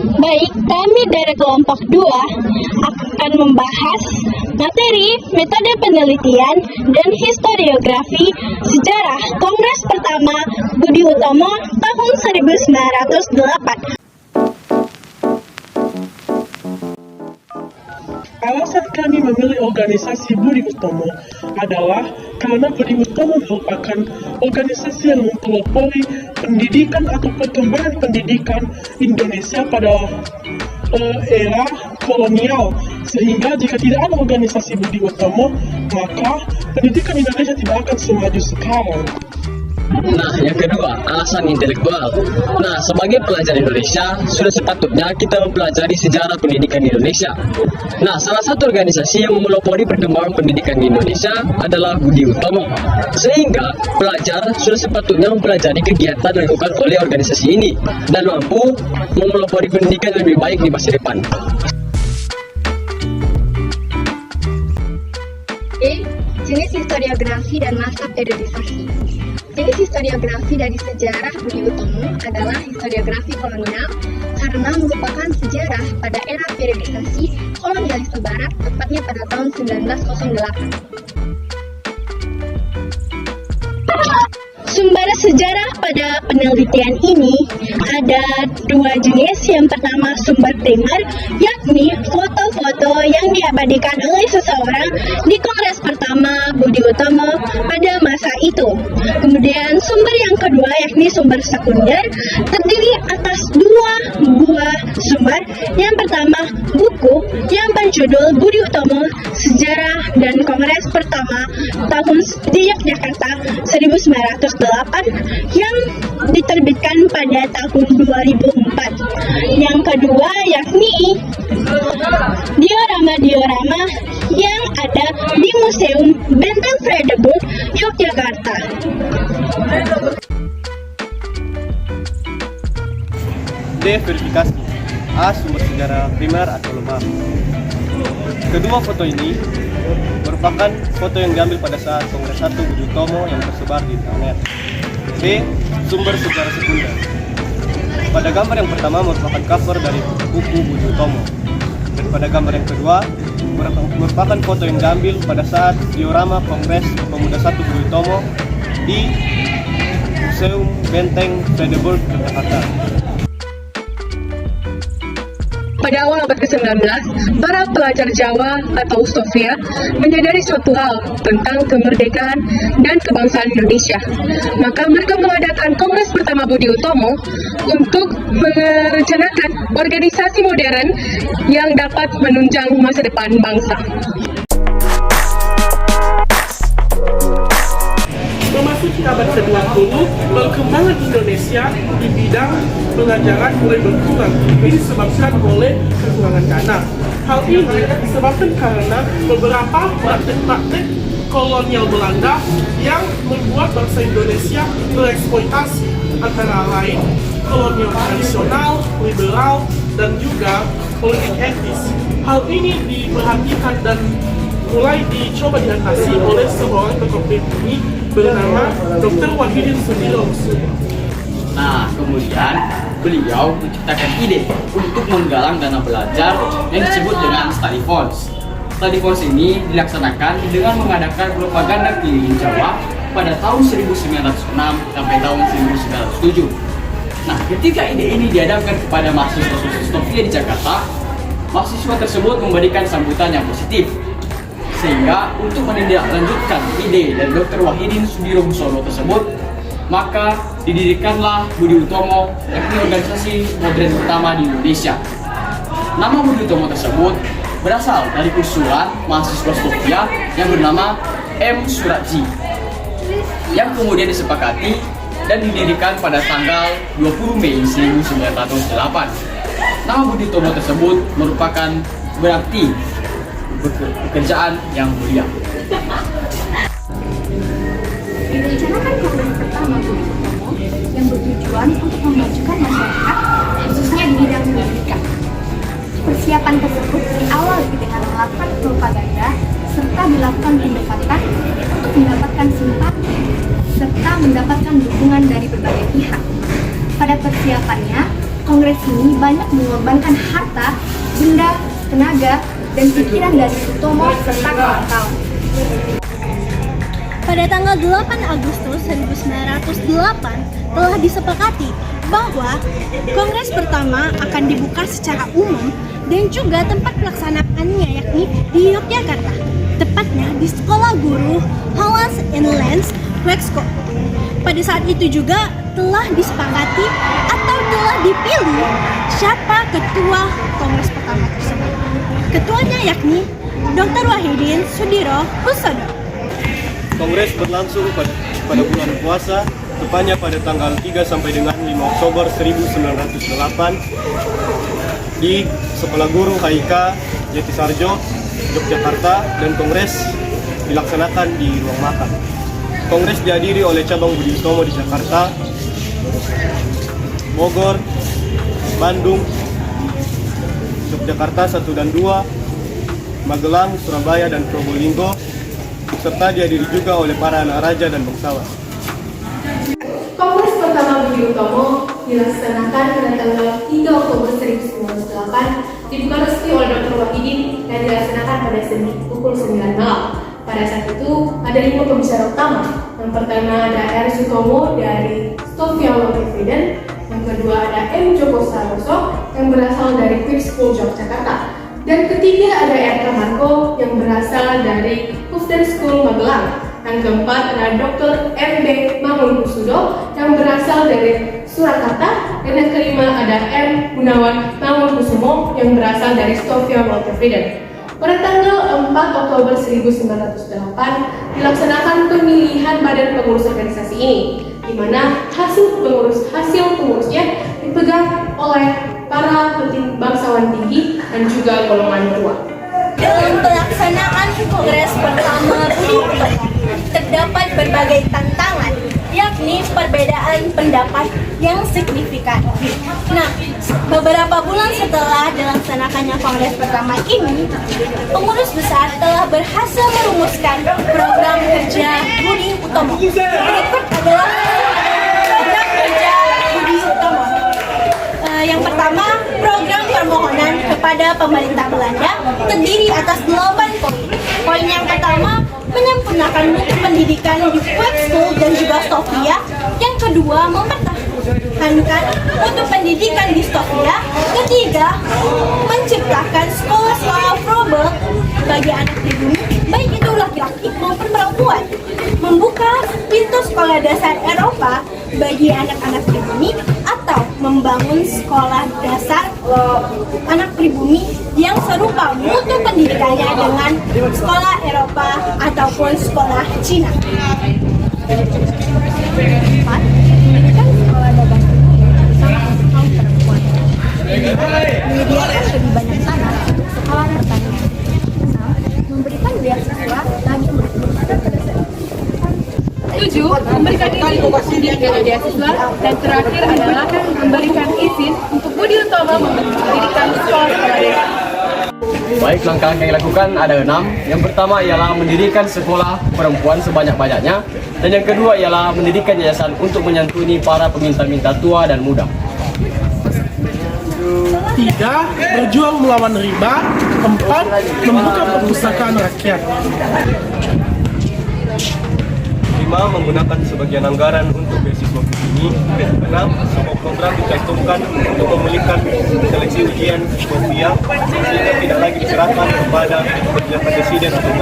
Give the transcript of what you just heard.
Baik, kami dari kelompok 2 akan membahas materi, metode penelitian, dan historiografi sejarah Kongres pertama Budi Utomo tahun 1908. Alasan kami memilih organisasi Budi Utomo adalah karena Budi Utomo merupakan organisasi yang mempelopori pendidikan atau perkembangan pendidikan Indonesia pada era kolonial, sehingga jika tidak ada organisasi Budi Utomo, maka pendidikan Indonesia tidak akan semaju sekarang. Nah, yang kedua, alasan intelektual. Nah, sebagai pelajar Indonesia, sudah sepatutnya kita mempelajari sejarah pendidikan di Indonesia. Nah, salah satu organisasi yang memelopori perkembangan pendidikan di Indonesia adalah Budi Utomo. Sehingga, pelajar sudah sepatutnya mempelajari kegiatan yang dilakukan oleh organisasi ini dan mampu memelopori pendidikan lebih baik di masa depan. Jenis historiografi dan masa periodisasi. Jenis historiografi dari sejarah Budi Utomo adalah historiografi kolonial karena merupakan sejarah pada era periodisasi kolonialisme Barat, tepatnya pada tahun 1908. Sumber sejarah pada penelitian ini ada dua jenis. Yang pertama sumber primer, yakni foto-foto yang diabadikan oleh seseorang di Kongres pertama Budi Utomo pada masa itu. Kemudian sumber yang kedua yakni sumber sekunder, terdiri atas dua buah sumber. Yang pertama buku yang berjudul Budi Utomo, Sejarah dan Kongres Pertama tahun di Yogyakarta 1908 yang diterbitkan pada tahun 2004. Yang kedua yakni diorama-diorama yang ada di Museum Benteng Vredenburg, Yogyakarta. D. Verifikasi. A. Sumber sejarah primer atau lemah. Kedua foto ini merupakan foto yang diambil pada saat Kongres 1 Budi Utomo yang tersebar di internet. B. Sumber sejarah sekunder. Pada gambar yang pertama merupakan cover dari buku Budi Utomo, dan pada gambar yang kedua merupakan foto yang diambil pada saat diorama Kongres Pemuda 1 Budi Utomo di Museum Benteng Vredenburg, Yogyakarta. Pada awal abad ke-19, para pelajar Jawa atau Stovia menyadari suatu hal tentang kemerdekaan dan kebangsaan Indonesia. Maka mereka mengadakan Kongres pertama Budi Utomo untuk merencanakan organisasi modern yang dapat menunjang masa depan bangsa. Memasuki abad ke-20, perkembangan Indonesia di bidang pengajaran mulai berkurang. Ini disebabkan oleh kekurangan dana. Hal ini disebabkan karena beberapa praktek-praktek kolonial Belanda yang membuat bangsa Indonesia tereksploitasi, antara lain kolonial tradisional, liberal, dan juga politik etis. Hal ini diperhatikan dan mulai dicoba diatasi oleh seorang tokoh pribumi bernama Dr. Wahidin Sudirohusomo. Nah, kemudian beliau menciptakan ide untuk menggalang dana belajar yang disebut dengan study funds. Study funds ini dilaksanakan dengan mengadakan propaganda keliling Jawa pada tahun 1906 sampai tahun 1907. Nah, ketika ide ini dihadapkan kepada mahasiswa Stovia di Jakarta, mahasiswa tersebut memberikan sambutan yang positif. Sehingga untuk menindaklanjutkan ide dari Dr. Wahidin Sudirohusomo tersebut, maka didirikanlah Budi Utomo, yakni organisasi modern pertama di Indonesia. Nama Budi Utomo tersebut berasal dari usulan mahasiswa Stovia yang bernama M. Suratji, yang kemudian disepakati dan didirikan pada tanggal 20 Mei 1908. Nama Budi Utomo tersebut merupakan berarti pekerjaan yang mulia. Direncanakan Kongres pertama Budi Utomo yang bertujuan untuk memajukan masyarakat, khususnya di bidang pendidikan. Persiapan tersebut diawali dengan melakukan propaganda serta dilakukan pendekatan untuk mendapatkan simpati serta mendapatkan dukungan dari berbagai pihak. Pada persiapannya, Kongres ini banyak mengorbankan harta, benda, tenaga, dan pikiran dari Sutomo serta kawan-kawan. Pada tanggal 8 Agustus 1908 telah disepakati bahwa Kongres pertama akan dibuka secara umum dan juga tempat pelaksanaannya yakni di Yogyakarta, tepatnya di Sekolah Guru Hollands and Lands Wexco. Pada saat itu juga telah disepakati atau telah dipilih siapa ketua Kongres pertama tersebut. Ketuanya yakni Dr. Wahidin Sudirohusodo. Kongres berlangsung pada bulan puasa, tepatnya pada tanggal 3 sampai dengan 5 Oktober 1908 di Sekolah Guru HIK Jatisarjo, Yogyakarta, dan kongres dilaksanakan di ruang makan. Kongres dihadiri oleh cabang Budi Utomo di Jakarta, Bogor, Bandung, Yogyakarta 1 dan 2, Magelang, Surabaya, dan Probolinggo, serta dihadiri juga oleh para anak raja dan bangsawan. Kongres pertama Budi Utomo dilaksanakan pada tanggal 3 Oktober 1908, dibuka resmi oleh Dr. Wahidin dan dilaksanakan pada Senin pukul 9 malam. Pada saat itu ada 5 pembicara utama. Yang pertama ada R. Sutomo dari Sofia Lotte, yang kedua ada M. Joko Saroso yang berasal dari Quick School Yogyakarta, dan ketiga ada R. Marco yang berasal dari Hufden School Magelang. Yang keempat ada Dr. M.B. Mangunkusumo yang berasal dari Surakarta, dan yang kelima ada M. Gunawan Mangunkusumo yang berasal dari Sofia Lotte. Pada tanggal 4 Oktober 1908 dilaksanakan pemilihan badan pengurus organisasi ini, di mana hasil pengurusnya dipegang oleh para bangsawan tinggi dan juga golongan tua. Dalam pelaksanaan Kongres pertama Budi Utomo terdapat berbagai tantangan, yakni perbedaan pendapat yang signifikan. Nah, beberapa bulan setelah dilaksanakannya Kongres pertama ini, pengurus besar telah berhasil merumuskan program kerja Budi Utomo. Berikut adalah program kerja Budi Utomo. Yang pertama, program permohonan kepada pemerintah Belanda terdiri atas 8 poin. Poin yang pertama, menyempurnakan mutu pendidikan di Quick School dan juga Sofia. Yang kedua, mempertahankan mutu pendidikan di Sofia. Ketiga, menciptakan sekolah-sekolah Froebel bagi anak pribumi, baik itu laki-laki maupun perempuan. Membuka pintu sekolah dasar Eropa bagi anak-anak pribumi, atau membangun sekolah dasar anak pribumi yang serupa mutu pendidikannya dengan sekolah Eropa ataupun sekolah Cina. 4. Pendidikan sekolah dagang sangat kaum perempuan. Menyediakan lebih banyak tanah untuk sekolah pertanian. 6. Memberikan beasiswa bagi murid-murid pada saat 7. Memberikan izin untuk pendidikan beasiswa, dan terakhir adalah memberikan izin untuk Budi Utomo mendirikan sekolah-sekolah desa. Baik, langkah-langkah yang dilakukan ada 6. Yang pertama ialah mendirikan sekolah perempuan sebanyak-banyaknya, dan yang kedua ialah mendirikan yayasan untuk menyantuni para peminta-minta tua dan muda. 3. Berjuang melawan riba. 4. Membuka perpustakaan rakyat. 5. Menggunakan sebagian anggaran untuk beasiswa ini. 6. Semua program dicantumkan untuk memulihkan seleksi ujian Sofia sehingga tidak lagi diserahkan kepada presiden atau